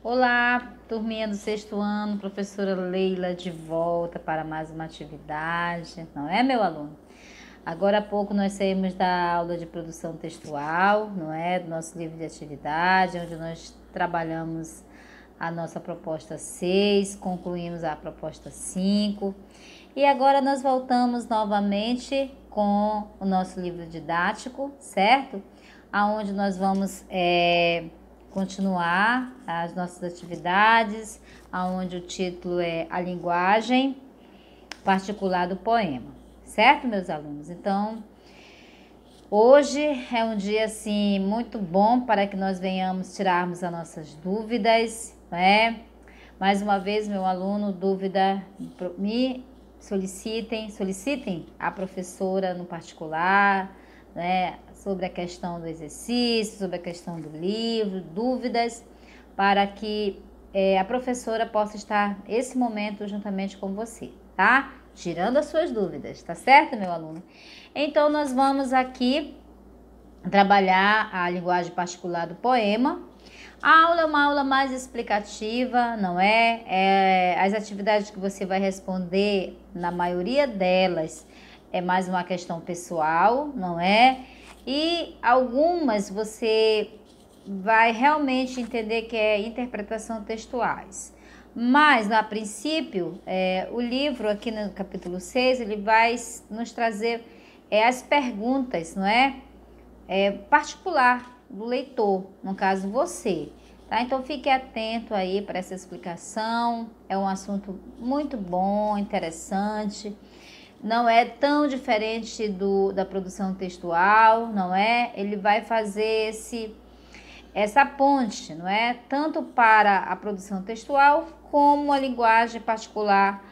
Olá, turminha do sexto ano, professora Leila de volta para mais uma atividade, não é, meu aluno? Agora há pouco nós saímos da aula de produção textual, não é? Do nosso livro de atividade, onde nós trabalhamos a nossa proposta 6, concluímos a proposta 5 e agora nós voltamos novamente com o nosso livro didático, certo? Aonde nós vamos continuar as nossas atividades, aonde o título é A Linguagem Particular do Poema, certo, meus alunos? Então, hoje é um dia, assim, muito bom para que nós venhamos tirarmos as nossas dúvidas, né? Mais uma vez, meu aluno, dúvida, me solicitem a professora no particular, né, sobre a questão do exercício, sobre a questão do livro, dúvidas, para que a professora possa estar esse momento juntamente com você, tá? Tirando as suas dúvidas, tá certo, meu aluno? Então, nós vamos aqui trabalhar a linguagem particular do poema. A aula é uma aula mais explicativa, não é? As atividades que você vai responder, na maioria delas, é mais uma questão pessoal, não é? E algumas você vai realmente entender que é interpretação textuais. Mas, a princípio, o livro aqui no capítulo 6, ele vai nos trazer as perguntas, não é? Particular do leitor, no caso você, tá? Então fique atento aí para essa explicação, é um assunto muito bom, interessante, não é tão diferente da produção textual, não é? Ele vai fazer essa ponte, não é? Tanto para a produção textual como a linguagem particular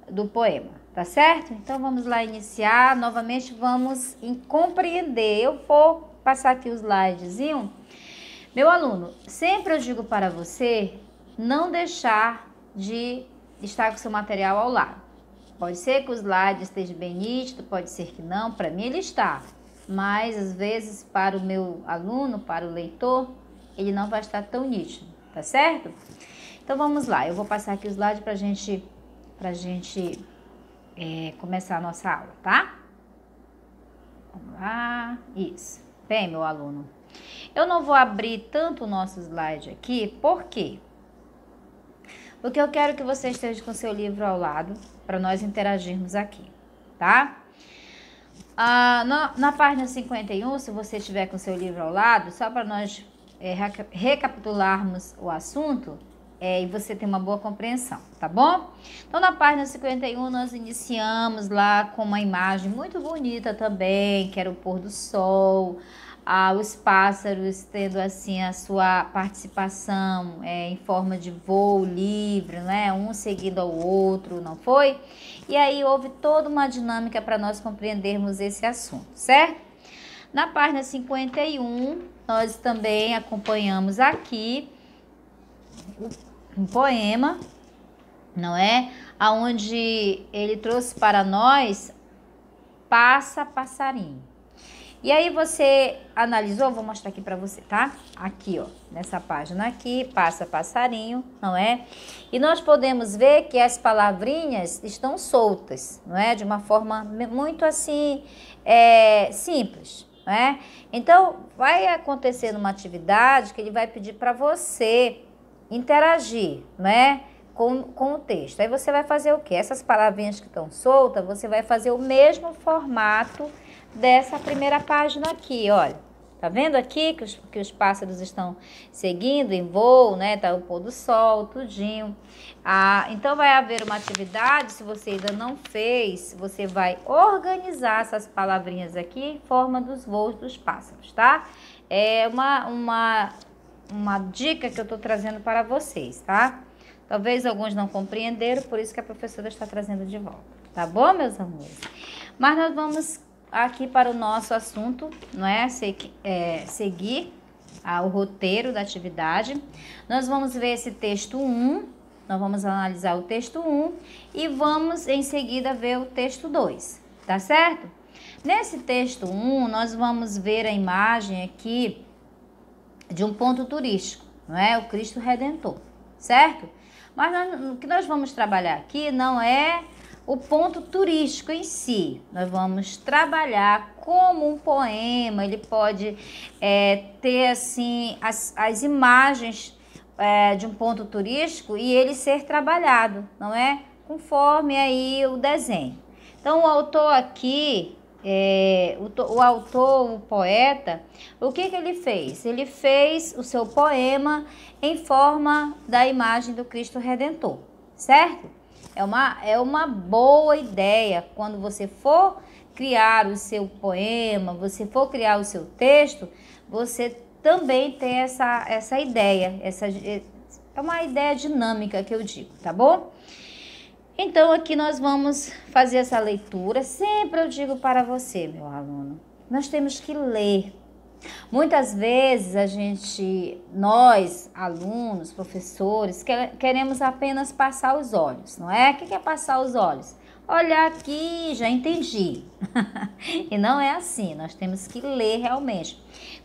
do poema, tá certo? Então vamos lá iniciar, novamente vamos compreender. Eu vou passar aqui os slidezinho. Meu aluno, sempre eu digo para você não deixar de estar com seu material ao lado. Pode ser que o slide esteja bem nítido, pode ser que não, para mim ele está. Mas às vezes para o meu aluno, para o leitor, ele não vai estar tão nítido, tá certo? Então vamos lá, eu vou passar aqui o slide pra gente começar a nossa aula, tá? Vamos lá, isso. Bem, meu aluno, eu não vou abrir tanto o nosso slide aqui, por quê? Porque eu quero que você esteja com seu livro ao lado, para nós interagirmos aqui, tá? Na página 51, se você estiver com seu livro ao lado, só para nós recapitularmos o assunto, e você ter uma boa compreensão, tá bom? Então, na página 51, nós iniciamos lá com uma imagem muito bonita também, que era o pôr do sol, os pássaros tendo assim a sua participação em forma de voo livre, né? Um seguindo ao outro, não foi? E aí houve toda uma dinâmica para nós compreendermos esse assunto, certo? Na página 51, nós também acompanhamos aqui um poema, não é? Aonde ele trouxe para nós Passa Passarinho. E aí você analisou, vou mostrar aqui para você, tá? Aqui, ó, nessa página aqui, Passa Passarinho, não é? E nós podemos ver que as palavrinhas estão soltas, não é? De uma forma muito assim, simples, não é? Então, vai acontecer numa atividade que ele vai pedir para você interagir, né, com o texto. Aí você vai fazer o quê? Essas palavrinhas que estão soltas, você vai fazer o mesmo formato dessa primeira página aqui, olha. Tá vendo aqui que os pássaros estão seguindo em voo, né? Tá o pôr do sol, tudinho. Então vai haver uma atividade, se você ainda não fez, você vai organizar essas palavrinhas aqui em forma dos voos dos pássaros, tá? É uma dica que eu tô trazendo para vocês, tá? Talvez alguns não compreenderam, por isso que a professora está trazendo de volta, tá bom, meus amores? Mas nós vamos aqui para o nosso assunto, não é? Seguir o roteiro da atividade. Nós vamos ver esse texto 1, nós vamos analisar o texto 1 e vamos em seguida ver o texto 2, tá certo? Nesse texto 1, nós vamos ver a imagem aqui de um ponto turístico, não é? O Cristo Redentor, certo? Mas o que nós vamos trabalhar aqui não é o ponto turístico em si. Nós vamos trabalhar como um poema, ele pode ter assim as imagens de um ponto turístico e ele ser trabalhado, não é? Conforme aí o desenho. Então o autor aqui, o poeta, o que ele fez? Ele fez o seu poema em forma da imagem do Cristo Redentor, certo? É uma boa ideia quando você for criar o seu poema, você for criar o seu texto, você também ter essa ideia, é uma ideia dinâmica que eu digo, tá bom? Então aqui nós vamos fazer essa leitura. Sempre eu digo para você, meu aluno, nós temos que ler. Muitas vezes nós, alunos, professores, queremos apenas passar os olhos, não é? O que é passar os olhos? Olhar aqui, já entendi. E não é assim, nós temos que ler realmente.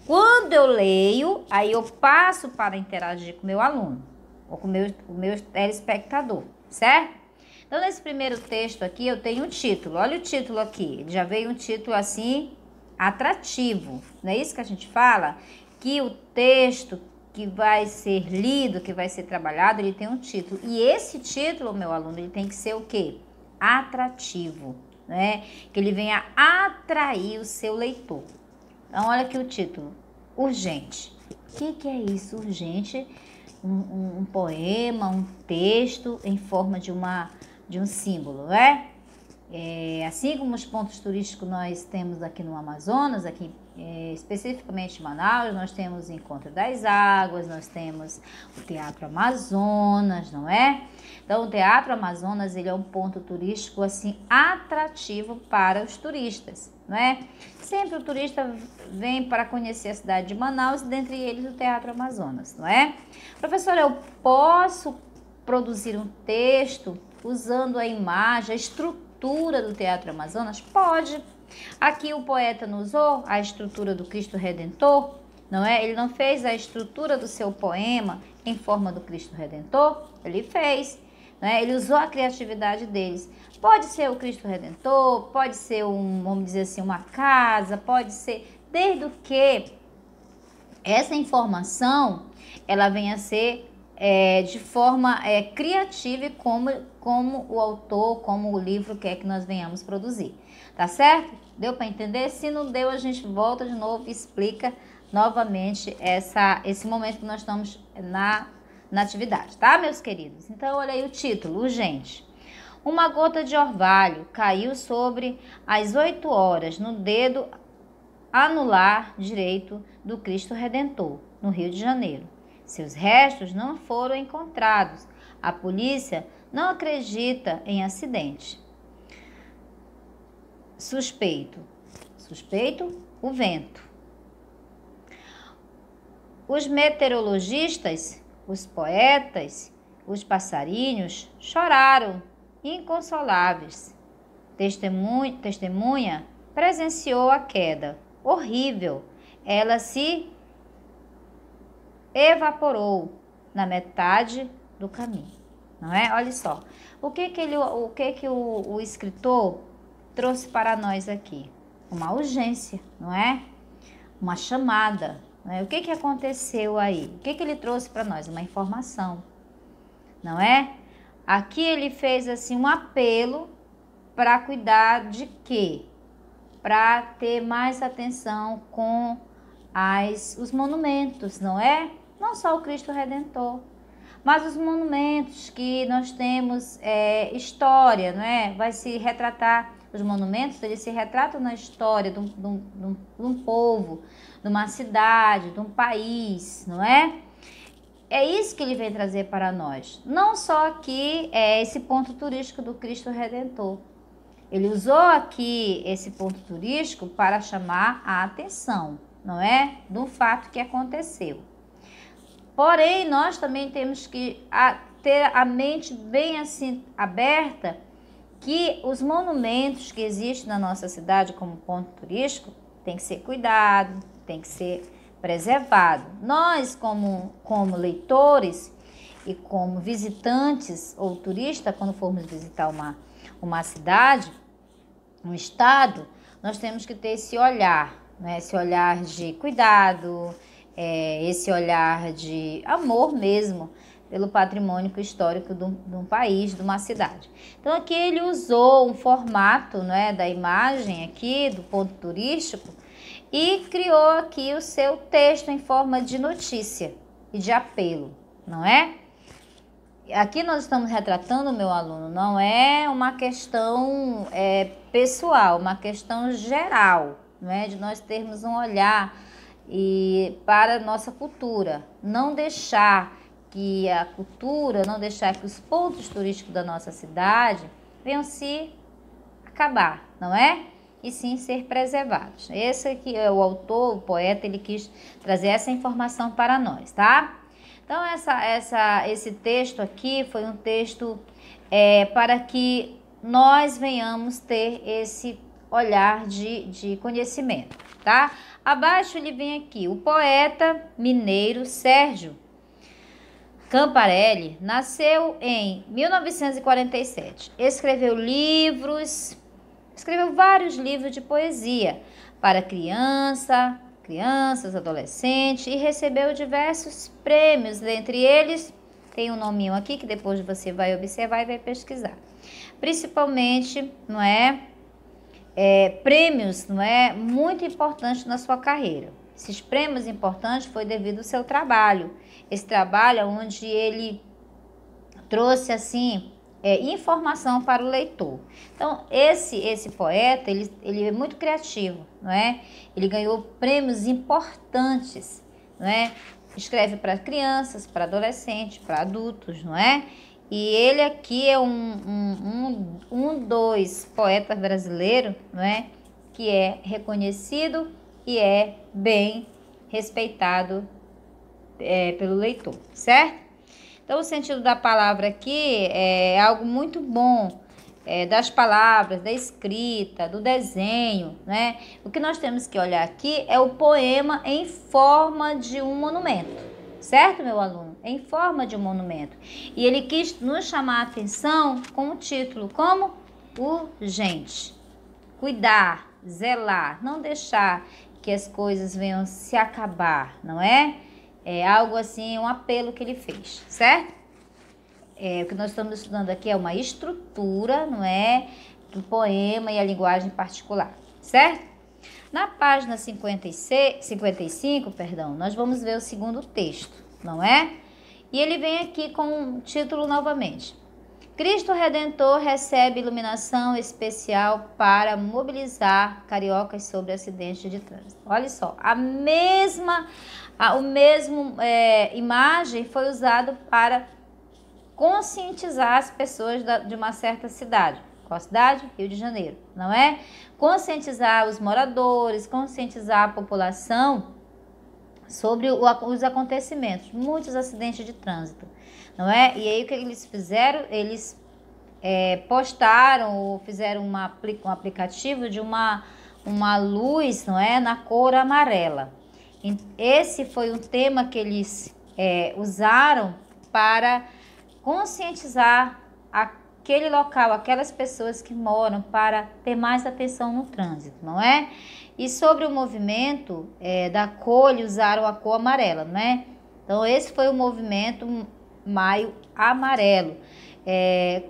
Quando eu leio, aí eu passo para interagir com o meu aluno, ou com o meu telespectador, certo? Então, nesse primeiro texto aqui, eu tenho um título. Olha o título aqui, ele já veio um título assim, atrativo, não é isso que a gente fala? Que o texto que vai ser lido, que vai ser trabalhado, ele tem um título. E esse título, meu aluno, ele tem que ser o quê? Atrativo, né? Que ele venha atrair o seu leitor. Então, olha aqui o título, urgente. O que é isso, urgente? Um poema, um texto em forma de um símbolo, né? Assim como os pontos turísticos nós temos aqui no Amazonas, aqui especificamente em Manaus, nós temos o Encontro das Águas, nós temos o Teatro Amazonas, não é? Então, o Teatro Amazonas, ele é um ponto turístico assim atrativo para os turistas, não é? Sempre o turista vem para conhecer a cidade de Manaus, dentre eles o Teatro Amazonas, não é? Professora, eu posso produzir um texto usando a imagem, a estrutura do Teatro Amazonas? Pode. Aqui o poeta não usou a estrutura do Cristo Redentor, não é? Ele não fez a estrutura do seu poema em forma do Cristo Redentor? Ele fez, não é? Ele usou a criatividade deles. Pode ser o Cristo Redentor, pode ser vamos dizer assim, uma casa, pode ser, desde que essa informação ela venha a ser de forma criativa e como o autor, como o livro quer que nós venhamos produzir. Tá certo? Deu para entender? Se não deu, a gente volta de novo e explica novamente esse momento que nós estamos na atividade, tá, meus queridos? Então, olha aí o título, urgente. Uma gota de orvalho caiu sobre as 8 horas no dedo anular direito do Cristo Redentor, no Rio de Janeiro. Seus restos não foram encontrados. A polícia não acredita em acidente. Suspeito, o vento. Os meteorologistas, os poetas, os passarinhos choraram, inconsoláveis. Testemunha presenciou a queda. Horrível. Ela se evaporou na metade do caminho, não é? Olha só, o que o escritor trouxe para nós aqui? Uma urgência, não é? Uma chamada, não é? O que aconteceu aí? O que ele trouxe para nós? Uma informação, não é? Aqui ele fez assim um apelo para cuidar de quê? Para ter mais atenção com os monumentos, não é? Não só o Cristo Redentor, mas os monumentos que nós temos história, não é? Vai se retratar, os monumentos, eles se retratam na história de um povo, de uma cidade, de um país, não é? É isso que ele vem trazer para nós. Não só aqui esse ponto turístico do Cristo Redentor. Ele usou aqui esse ponto turístico para chamar a atenção, não é? Do fato que aconteceu. Porém, nós também temos que ter a mente bem assim aberta que os monumentos que existem na nossa cidade como ponto turístico tem que ser cuidado, tem que ser preservado. Nós, como leitores, e como visitantes ou turistas, quando formos visitar uma cidade, um estado, nós temos que ter esse olhar, né? Esse olhar de cuidado, esse olhar de amor mesmo pelo patrimônio histórico de um país, de uma cidade. Então aqui ele usou um formato, né, da imagem aqui, do ponto turístico, e criou aqui o seu texto em forma de notícia e de apelo, não é? Aqui nós estamos retratando, meu aluno, não é uma questão pessoal, uma questão geral, não é? De nós termos um olhar para a nossa cultura, não deixar que a cultura, não deixar que os pontos turísticos da nossa cidade venham se acabar, não é? E sim ser preservados. Esse aqui é o autor, o poeta, ele quis trazer essa informação para nós, tá? Então, esse texto aqui foi um texto para que nós venhamos ter esse olhar de conhecimento, tá? Abaixo ele vem aqui, o poeta mineiro Sérgio Camparelli nasceu em 1947. Escreveu vários livros de poesia para crianças, adolescentes, e recebeu diversos prêmios. Dentre eles, tem um nominho aqui que depois você vai observar e vai pesquisar. Principalmente, não é? Prêmios, não é? Muito importantes na sua carreira. Esses prêmios importantes foi devido ao seu trabalho. Esse trabalho onde ele trouxe, assim, informação para o leitor. Então, esse poeta, ele é muito criativo, não é? Ele ganhou prêmios importantes, não é? Escreve para crianças, para adolescentes, para adultos, não é? E ele aqui é dos poetas brasileiros, não é? Que é reconhecido e é bem respeitado pelo leitor, certo? Então, o sentido da palavra aqui é algo muito bom, das palavras, da escrita, do desenho, né? O que nós temos que olhar aqui é o poema em forma de um monumento, certo, meu aluno? Em forma de um monumento. E ele quis nos chamar a atenção com o título, como urgente. Cuidar, zelar, não deixar que as coisas venham se acabar, não é? É algo assim, um apelo que ele fez, certo? O que nós estamos estudando aqui é uma estrutura, não é? Do poema e a linguagem particular, certo? Na página 55, nós vamos ver o segundo texto, não é? E ele vem aqui com o título novamente. Cristo Redentor recebe iluminação especial para mobilizar cariocas sobre acidentes de trânsito. Olha só, a mesma imagem foi usada para conscientizar as pessoas de uma certa cidade. Qual cidade? Rio de Janeiro, não é? Conscientizar os moradores, conscientizar a população sobre os acontecimentos, muitos acidentes de trânsito, não é? E aí o que eles fizeram? Eles postaram ou fizeram um aplicativo de uma luz, não é? Na cor amarela. Esse foi um tema que eles usaram para conscientizar aquele local, aquelas pessoas que moram, para ter mais atenção no trânsito, não é? E sobre o movimento da cor, eles usaram a cor amarela, né? Então, esse foi o movimento Maio Amarelo.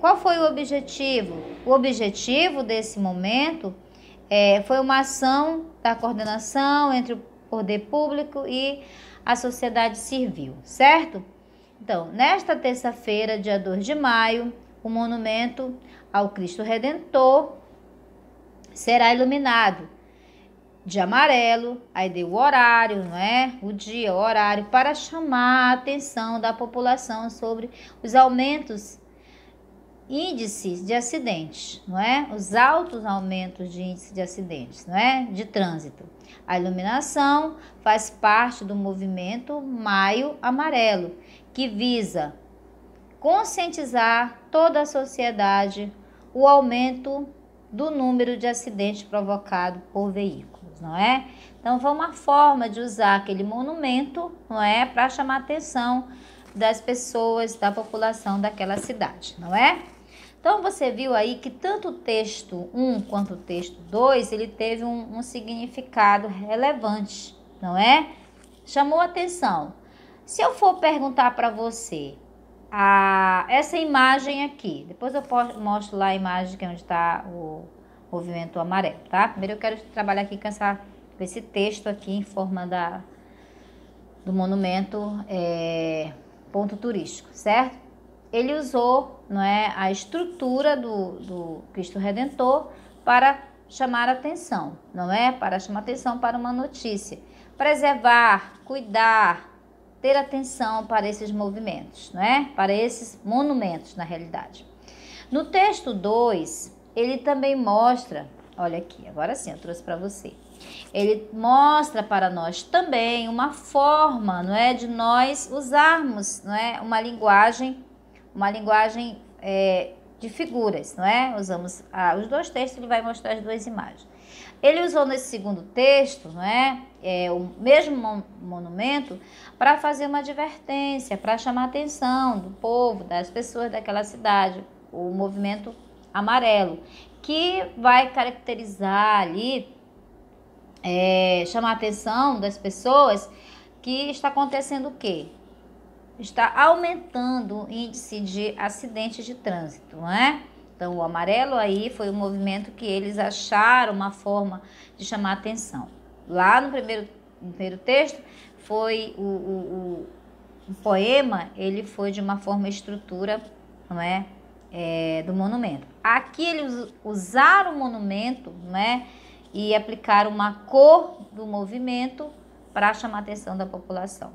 Qual foi o objetivo? O objetivo desse momento foi uma ação da coordenação entre o poder público e a sociedade civil, certo? Então, nesta terça-feira, dia 2 de maio, o monumento ao Cristo Redentor será iluminado de amarelo. Aí deu o horário, não é? O dia, o horário, para chamar a atenção da população sobre os índices de acidentes, não é? Os altos aumentos de índice de acidentes, não é? De trânsito. A iluminação faz parte do movimento Maio Amarelo, que visa conscientizar toda a sociedade o aumento do número de acidentes provocados por veículos, não é? Então, foi uma forma de usar aquele monumento, não é? Para chamar atenção das pessoas, da população daquela cidade, não é? Então, você viu aí que tanto o texto 1 quanto o texto 2, ele teve um significado relevante, não é? Chamou atenção. Se eu for perguntar para você, essa imagem aqui, depois eu mostro lá a imagem que é onde está o movimento amarelo, tá? Primeiro eu quero trabalhar aqui com esse texto aqui em forma do monumento ponto turístico, certo? Ele usou, não é, a estrutura do Cristo Redentor para chamar atenção, não é? Para chamar atenção para uma notícia. Preservar, cuidar, ter atenção para esses movimentos, não é? Para esses monumentos, na realidade. No texto 2, ele também mostra, olha aqui, agora sim eu trouxe para você. Ele mostra para nós também uma forma, não é, de nós usarmos, não é, uma linguagem de figuras, não é? Usamos os dois textos, ele vai mostrar as duas imagens. Ele usou nesse segundo texto, não é, o mesmo monumento para fazer uma advertência, para chamar a atenção do povo, das pessoas daquela cidade, o movimento amarelo, que vai caracterizar ali, chamar a atenção das pessoas que está acontecendo o quê? Está aumentando o índice de acidentes de trânsito, não é? Então, o amarelo aí foi o movimento que eles acharam uma forma de chamar a atenção. Lá no primeiro texto, foi o poema, ele foi de uma forma estrutura, não é? Do monumento. Aqui eles usaram o monumento, não é? E aplicaram uma cor do movimento para chamar a atenção da população.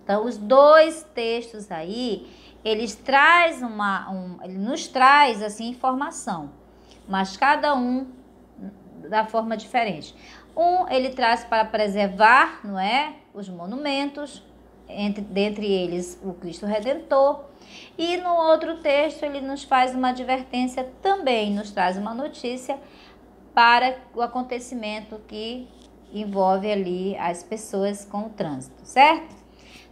Então, os dois textos aí, ele nos traz assim informação, mas cada um da forma diferente. Ele traz para preservar, não é, os monumentos, dentre eles o Cristo Redentor, e no outro texto ele nos faz uma advertência também, nos traz uma notícia para o acontecimento que envolve ali as pessoas com o trânsito, certo?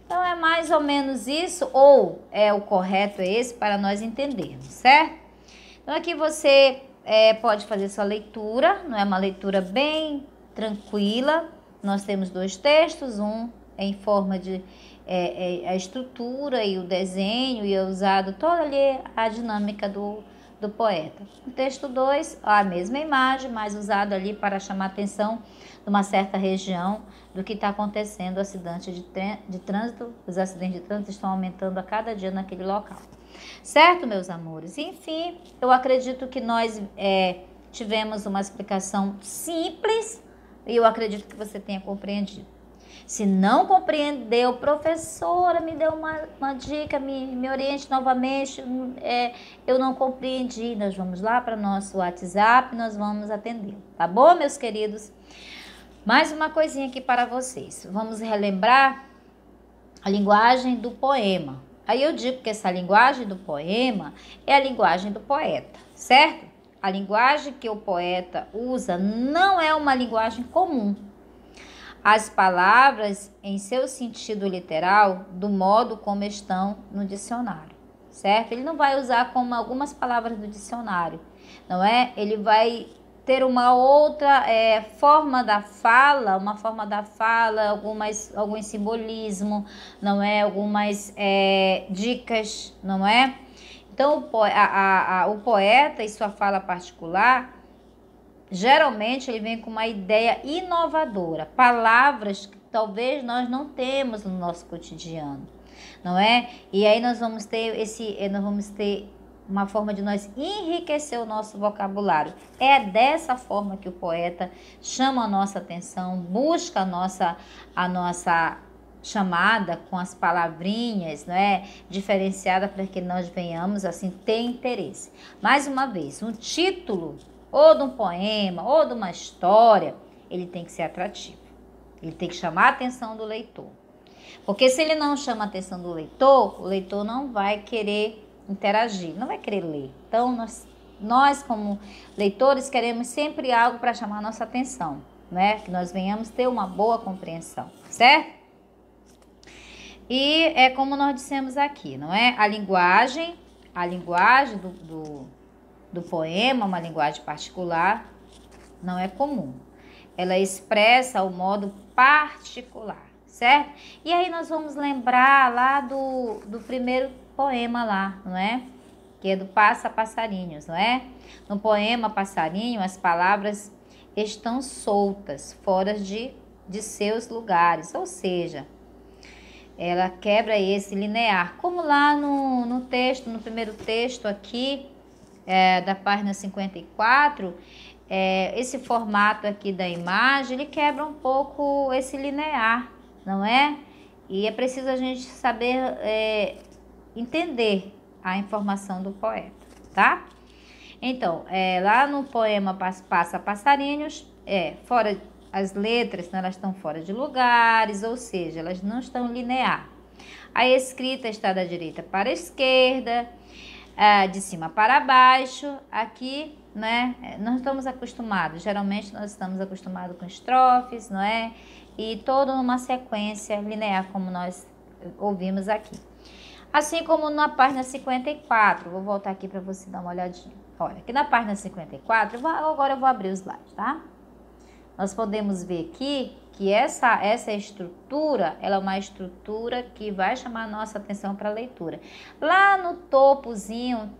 Então, é mais ou menos isso, ou o correto é esse para nós entendermos, certo? Então, aqui você pode fazer sua leitura, não é uma leitura bem tranquila. Nós temos dois textos, um em forma de a estrutura e o desenho, e é usado toda ali a dinâmica do poeta. No texto 2, a mesma imagem, mas usado ali para chamar a atenção de uma certa região do que está acontecendo, acidente de trânsito. Os acidentes de trânsito estão aumentando a cada dia naquele local. Certo, meus amores? Enfim, eu acredito que nós tivemos uma explicação simples e eu acredito que você tenha compreendido. Se não compreendeu, professora, me deu uma dica, me oriente novamente, eu não compreendi. Nós vamos lá para o nosso WhatsApp, nós vamos atender, tá bom, meus queridos? Mais uma coisinha aqui para vocês. Vamos relembrar a linguagem do poema. Aí eu digo que essa linguagem do poema é a linguagem do poeta, certo? A linguagem que o poeta usa não é uma linguagem comum. As palavras em seu sentido literal, do modo como estão no dicionário, certo? Ele não vai usar como algumas palavras do dicionário, não é? Ele vai ter uma outra forma da fala, alguns simbolismo, não é? Algumas dicas, não é? Então, o poeta, em sua fala particular, geralmente ele vem com uma ideia inovadora, palavras que talvez nós não temos no nosso cotidiano, não é? E aí nós vamos ter uma forma de nós enriquecer o nosso vocabulário. É dessa forma que o poeta chama a nossa atenção, busca a nossa chamada com as palavrinhas, não é? Diferenciada para que nós venhamos assim ter interesse. Mais uma vez, um título ou de um poema, ou de uma história, ele tem que ser atrativo. Ele tem que chamar a atenção do leitor. Porque se ele não chama a atenção do leitor, o leitor não vai querer interagir, não vai querer ler. Então, nós como leitores, queremos sempre algo para chamar a nossa atenção, né? Que nós venhamos ter uma boa compreensão, certo? E é como nós dissemos aqui, não é? A linguagem do poema, uma linguagem particular, não é comum. Ela expressa o modo particular, certo? E aí nós vamos lembrar lá do primeiro poema lá, não é? Que é do Passa Passarinhos, não é? No poema Passarinho, as palavras estão soltas, fora de seus lugares, ou seja, ela quebra esse linear, como lá no texto, no primeiro texto aqui, da página 54, esse formato aqui da imagem, ele quebra um pouco esse linear, não é? E é preciso a gente saber entender a informação do poeta, tá? Então, lá no poema Passa Passarinhos, fora as letras, né, elas estão fora de lugares, ou seja, elas não estão linear. A escrita está da direita para a esquerda, de cima para baixo. Aqui, né, nós estamos acostumados, geralmente nós estamos acostumados com estrofes, não é? E toda uma sequência linear, como nós ouvimos aqui. Assim como na página 54, vou voltar aqui para você dar uma olhadinha. Olha, aqui na página 54, agora eu vou abrir os slides, tá? Nós podemos ver aqui que essa estrutura, ela é uma estrutura que vai chamar a nossa atenção para a leitura. Lá no topozinho,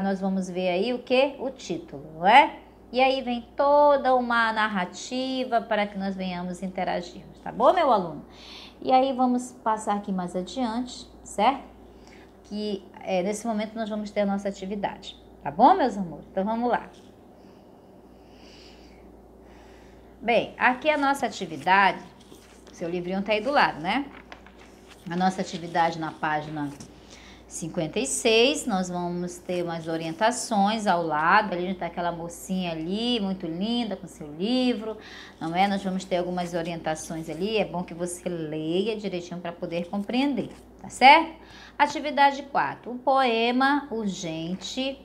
nós vamos ver aí o que? O título, não é? E aí vem toda uma narrativa para que nós venhamos interagir, tá bom, meu aluno? E aí vamos passar aqui mais adiante, certo? Que nesse momento nós vamos ter a nossa atividade, tá bom, meus amores? Então vamos lá. Bem, aqui a nossa atividade, seu livrinho tá aí do lado, né? A nossa atividade na página 56, nós vamos ter umas orientações ao lado, ali tá aquela mocinha ali, muito linda, com seu livro, não é? Nós vamos ter algumas orientações ali, é bom que você leia direitinho para poder compreender, tá certo? Atividade 4, o poema urgente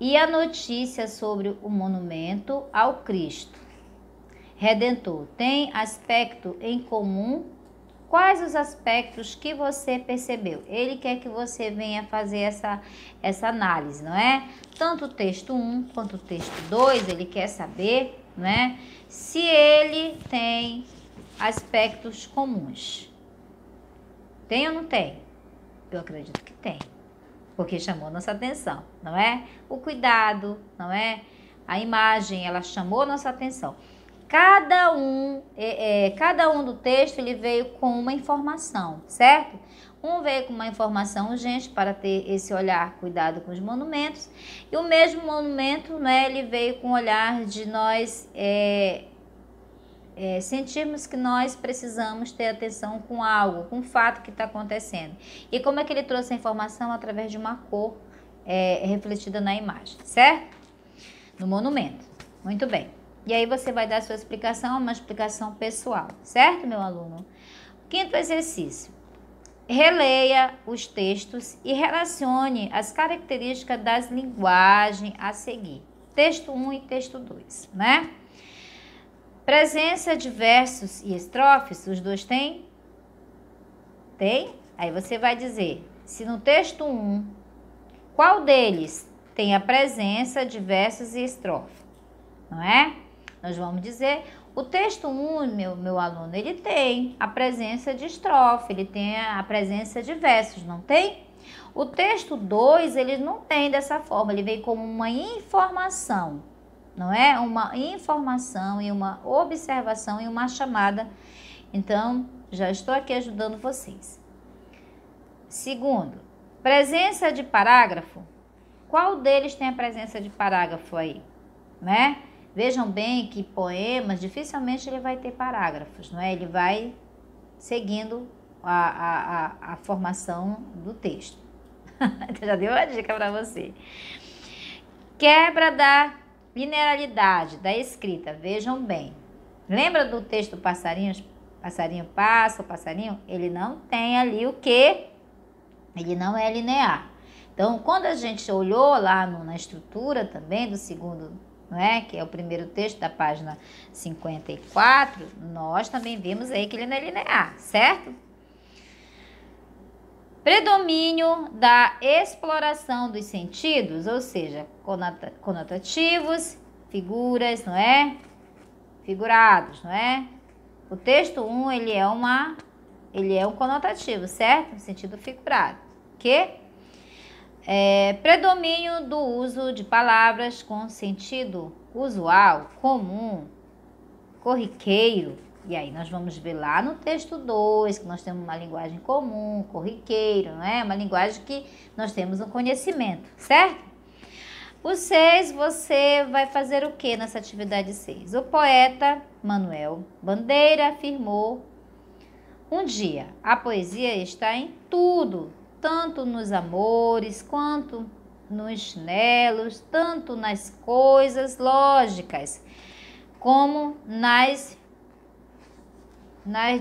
e a notícia sobre o monumento ao Cristo Redentor tem aspecto em comum? Quais os aspectos que você percebeu? Ele quer que você venha fazer essa análise, não é? Tanto o texto 1 quanto o texto 2, ele quer saber, não é? Se ele tem aspectos comuns. Tem ou não tem? Eu acredito que tem, porque chamou nossa atenção, não é? O cuidado, não é? A imagem, ela chamou nossa atenção. Cada um do texto, ele veio com uma informação, certo? Um veio com uma informação urgente para ter esse olhar, cuidado com os monumentos. E o mesmo monumento, né, ele veio com o olhar de nós sentirmos que nós precisamos ter atenção com algo, com um fato que está acontecendo. E como é que ele trouxe a informação? Através de uma cor refletida na imagem, certo? No monumento. Muito bem. E aí você vai dar a sua explicação, uma explicação pessoal, certo, meu aluno? Quinto exercício. Releia os textos e relacione as características das linguagens a seguir. Texto 1 e texto 2, né? Presença de versos e estrofes, os dois têm? Tem? Aí você vai dizer, se no texto 1, qual deles tem a presença de versos e estrofes, não é? Nós vamos dizer, o texto 1, meu aluno, ele tem a presença de estrofe, ele tem a presença de versos, não tem? O texto 2, ele não tem dessa forma, ele vem como uma informação, não é? Uma informação e uma observação e uma chamada. Então, já estou aqui ajudando vocês. Segundo, presença de parágrafo. Qual deles tem a presença de parágrafo aí, né? Vejam bem que poemas, dificilmente ele vai ter parágrafos, não é? Ele vai seguindo a formação do texto. Já deu uma dica para você. Quebra da linearidade da escrita, vejam bem. Lembra do texto passarinhos? Passarinho passa, o passarinho, ele não tem ali o quê? Ele não é linear. Então, quando a gente olhou lá na estrutura também do segundo, não é? Que é o primeiro texto da página 54, nós também vimos aí que ele não é linear, certo? Predomínio da exploração dos sentidos, ou seja, conotativos, figuras, não é? Figurados, não é? O texto 1, ele é um conotativo, certo? No sentido figurado. Que predomínio do uso de palavras com sentido usual, comum, corriqueiro. E aí nós vamos ver lá no texto 2 que nós temos uma linguagem comum, corriqueiro, não é? Uma linguagem que nós temos um conhecimento, certo? O 6, você vai fazer o que nessa atividade 6? O poeta Manuel Bandeira afirmou: um dia, a poesia está em tudo, tanto nos amores quanto nos chinelos, tanto nas coisas lógicas, como nas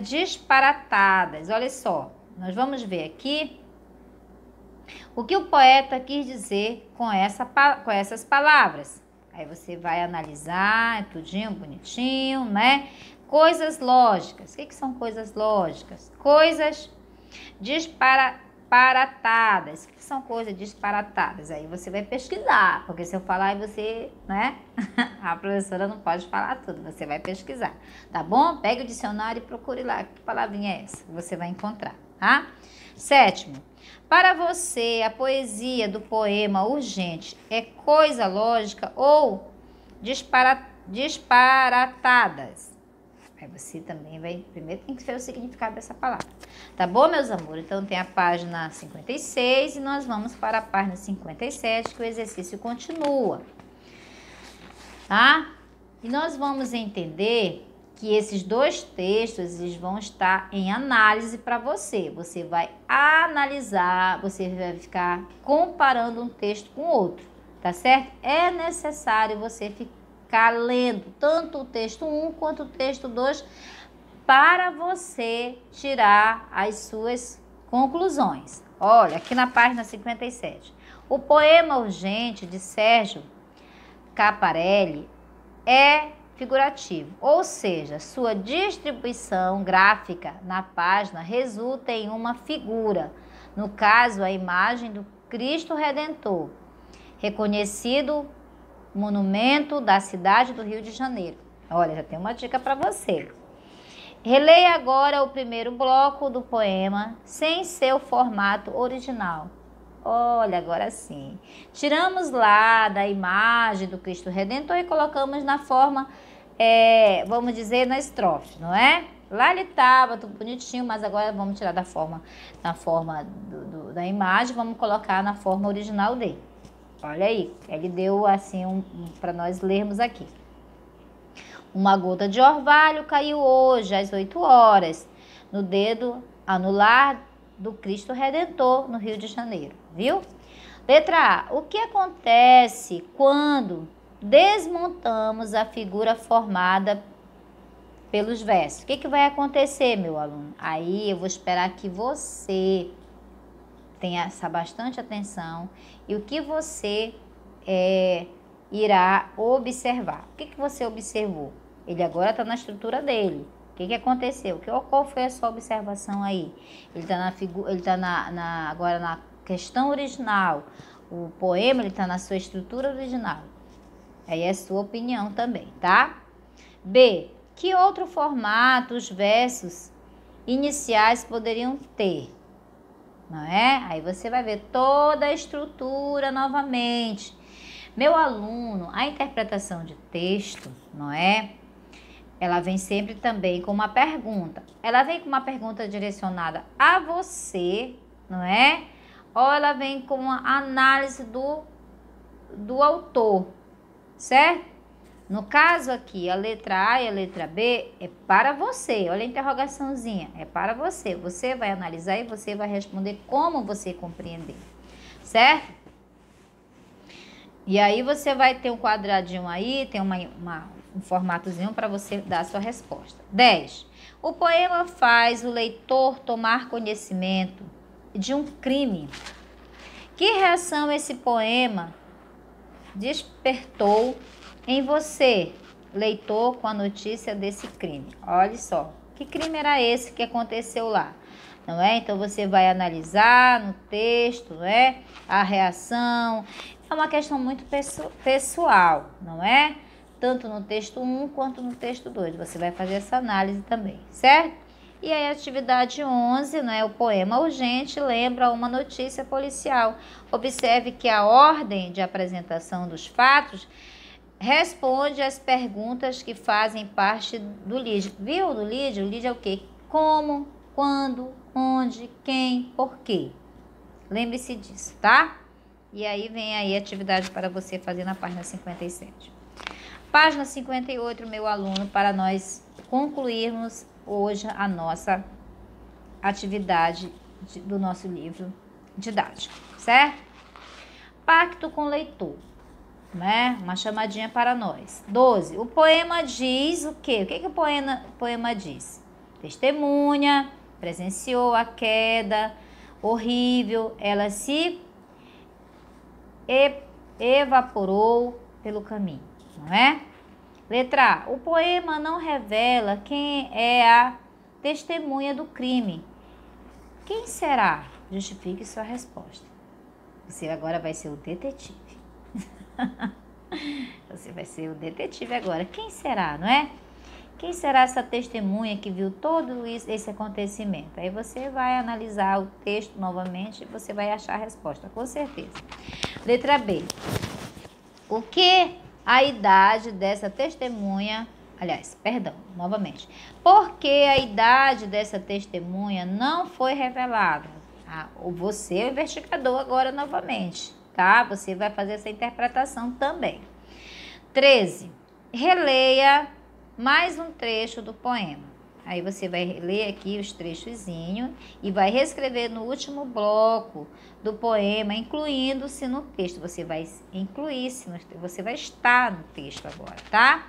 disparatadas. Olha só, nós vamos ver aqui o que o poeta quis dizer com essas palavras. Aí você vai analisar, tudinho, bonitinho, né? Coisas lógicas. O que são coisas lógicas? Coisas disparatadas. O que são coisas disparatadas? Aí você vai pesquisar, porque se eu falar e você, né? A professora não pode falar tudo, você vai pesquisar, tá bom? Pegue o dicionário e procure lá, que palavrinha é essa? Você vai encontrar, tá? 7, para você, a poesia do poema urgente é coisa lógica ou disparatadas? Aí você também vai, primeiro tem que ver o significado dessa palavra. Tá bom, meus amores? Então tem a página 56 e nós vamos para a página 57, que o exercício continua. Tá? E nós vamos entender que esses dois textos eles vão estar em análise para você. Você vai analisar, você vai ficar comparando um texto com outro, tá certo? É necessário você ficar lendo tanto o texto 1 quanto o texto 2 para você tirar as suas conclusões. Olha, aqui na página 57. O poema urgente de Sérgio Caparelli é figurativo, ou seja, sua distribuição gráfica na página resulta em uma figura, no caso, a imagem do Cristo Redentor, reconhecido monumento da cidade do Rio de Janeiro. Olha, já tem uma dica para você. Releia agora o primeiro bloco do poema sem seu formato original. Olha, agora sim. Tiramos lá da imagem do Cristo Redentor e colocamos na forma, vamos dizer, na estrofe, não é? Lá ele estava tudo bonitinho, mas agora vamos tirar da forma da imagem, vamos colocar na forma original dele. Olha aí, ele deu assim para nós lermos aqui. Uma gota de orvalho caiu hoje às 8 horas no dedo anular do Cristo Redentor no Rio de Janeiro, viu? Letra A. O que acontece quando desmontamos a figura formada pelos versos? O que vai acontecer, meu aluno? Aí eu vou esperar que você tenha bastante atenção e o que você irá observar. O que você observou? Ele agora está na estrutura dele. O que aconteceu? Qual foi a sua observação aí? Ele está agora na questão original. O poema está na sua estrutura original. Aí é a sua opinião também, tá? B. Que outro formato os versos iniciais poderiam ter? Não é? Aí você vai ver toda a estrutura novamente. Meu aluno, a interpretação de texto, não é? Ela vem sempre também com uma pergunta. Ela vem com uma pergunta direcionada a você, não é? Ou ela vem com uma análise do autor, certo? No caso aqui, a letra A e a letra B é para você. Olha a interrogaçãozinha, é para você. Você vai analisar e você vai responder como você compreender, certo? E aí você vai ter um quadradinho aí, tem um formatozinho para você dar a sua resposta. 10. O poema faz o leitor tomar conhecimento de um crime. Que reação esse poema despertou em você, leitor, com a notícia desse crime? Olha só, que crime era esse que aconteceu lá? não é? Então, você vai analisar no texto, não é? A reação. É uma questão muito pessoal, não é? Tanto no texto 1 quanto no texto 2. Você vai fazer essa análise também, certo? E aí, a atividade 11, não é? O poema urgente lembra uma notícia policial. Observe que a ordem de apresentação dos fatos responde às perguntas que fazem parte do lead. Viu do lead? O lead é o quê? Como, quando, onde, quem, por quê. Lembre-se disso, tá? E aí vem aí a atividade para você fazer na página 57. Página 58, meu aluno, para nós concluirmos hoje a nossa atividade do nosso livro didático, certo? Pacto com o leitor, né? Uma chamadinha para nós. 12. O poema diz o quê? O que o poema diz? Testemunha, presenciou a queda horrível, ela se evaporou pelo caminho, não é? Letra A. O poema não revela quem é a testemunha do crime. Quem será? Justifique sua resposta. Você agora vai ser o detetive. Você vai ser o detetive agora. Quem será, não é? Quem será essa testemunha que viu todo esse acontecimento? Aí você vai analisar o texto novamente e você vai achar a resposta, com certeza. Letra B. O que a idade dessa testemunha... Aliás, perdão, novamente. Por que a idade dessa testemunha não foi revelada? Você é o investigador agora novamente, tá? Você vai fazer essa interpretação também. 13. Releia mais um trecho do poema. Aí você vai ler aqui os trechozinhos e vai reescrever no último bloco do poema, incluindo-se no texto. Você vai incluir-se, você vai estar no texto agora, tá?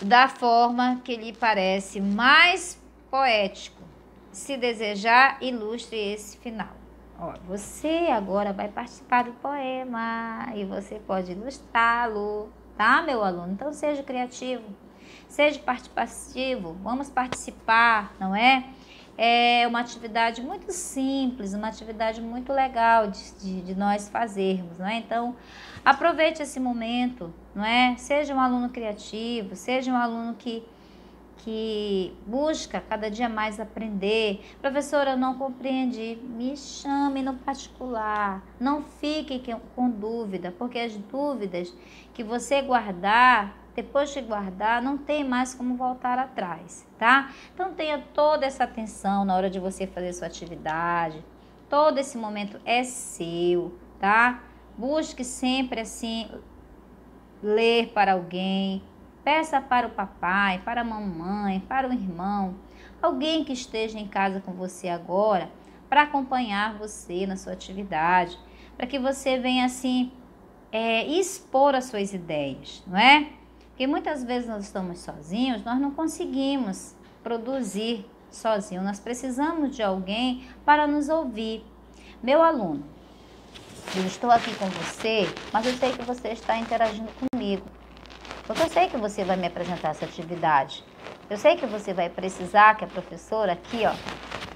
Da forma que lhe parece mais poético. Se desejar, ilustre esse final. Ó, você agora vai participar do poema e você pode ilustrá-lo, tá, meu aluno? Então, seja criativo, seja participativo, vamos participar, não é? É uma atividade muito simples, uma atividade muito legal de nós fazermos, não é? Então, aproveite esse momento, não é? Seja um aluno criativo, seja um aluno que busca cada dia mais aprender. Professora, eu não compreendi. Me chame no particular. Não fique com dúvida, porque as dúvidas que você guardar, depois de guardar, não tem mais como voltar atrás, tá? Então, tenha toda essa atenção na hora de você fazer sua atividade. Todo esse momento é seu, tá? Busque sempre, assim, ler para alguém. Peça para o papai, para a mamãe, para o irmão, alguém que esteja em casa com você agora, para acompanhar você na sua atividade, para que você venha assim expor as suas ideias, não é? Porque muitas vezes nós estamos sozinhos, nós não conseguimos produzir sozinho, nós precisamos de alguém para nos ouvir. Meu aluno, eu estou aqui com você, mas eu sei que você está interagindo comigo. Porque eu sei que você vai me apresentar essa atividade. Eu sei que você vai precisar que a professora aqui, ó,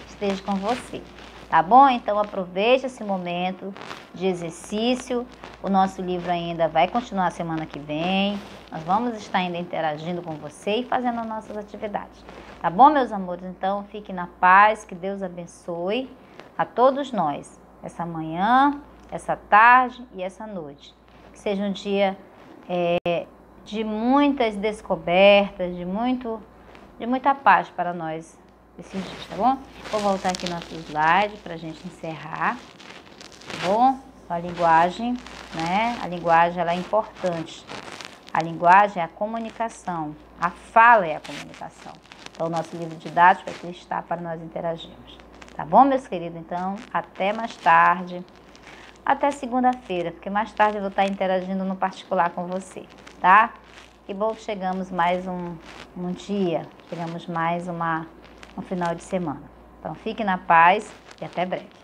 esteja com você. Tá bom? Então, aproveite esse momento de exercício. O nosso livro ainda vai continuar semana que vem. Nós vamos estar ainda interagindo com você e fazendo as nossas atividades. Tá bom, meus amores? Então, fiquem na paz. Que Deus abençoe a todos nós. Essa manhã, essa tarde e essa noite. Que seja um dia... de muitas descobertas, de muita paz para nós esses dias, tá bom? Vou voltar aqui no nosso slide para a gente encerrar, tá bom? A linguagem, né? A linguagem, ela é importante. A linguagem é a comunicação, a fala é a comunicação. Então, o nosso livro didático aqui está para nós interagirmos. Tá bom, meus queridos? Então, até mais tarde. Até segunda-feira, porque mais tarde eu vou estar interagindo no particular com você, tá? Que bom que chegamos mais um dia, chegamos mais um final de semana. Então, fique na paz e até breve.